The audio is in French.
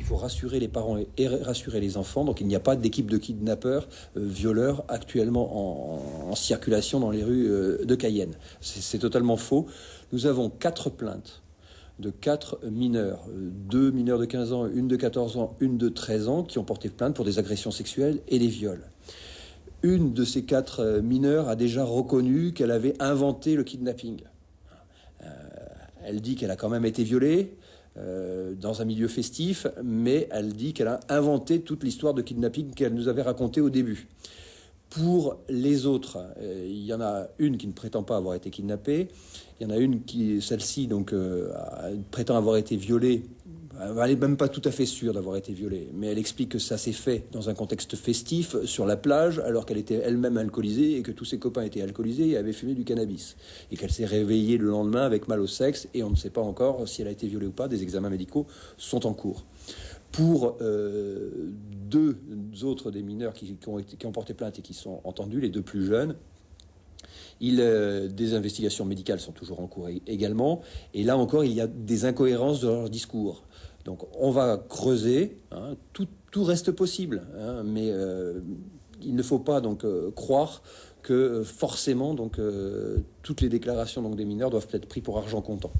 il faut rassurer les parents et rassurer les enfants. Donc il n'y a pas d'équipe de kidnappeurs, violeurs actuellement en circulation dans les rues de Cayenne. C'est totalement faux. Nous avons 4 plaintes de 4 mineurs, 2 mineurs de 15 ans, une de 14 ans, une de 13 ans, qui ont porté plainte pour des agressions sexuelles et des viols. Une de ces 4 mineurs a déjà reconnu qu'elle avait inventé le kidnapping. Elle dit qu'elle a quand même été violée dans un milieu festif, mais elle dit qu'elle a inventé toute l'histoire de kidnapping qu'elle nous avait racontée au début. Pour les autres, il y en a une qui ne prétend pas avoir été kidnappée. Il y en a une qui, celle-ci, donc, prétend avoir été violée. Elle n'est même pas tout à fait sûre d'avoir été violée, mais elle explique que ça s'est fait dans un contexte festif, sur la plage, alors qu'elle était elle-même alcoolisée et que tous ses copains étaient alcoolisés et avaient fumé du cannabis. Et qu'elle s'est réveillée le lendemain avec mal au sexe, et on ne sait pas encore si elle a été violée ou pas. Des examens médicaux sont en cours. Pour 2 autres des mineurs qui ont porté plainte et qui sont entendus, les 2 plus jeunes, des investigations médicales sont toujours en cours également. Et là encore, il y a des incohérences de leur discours. Donc on va creuser, hein, tout reste possible, hein, mais il ne faut pas donc croire que forcément donc toutes les déclarations donc des mineurs doivent être prises pour argent comptant.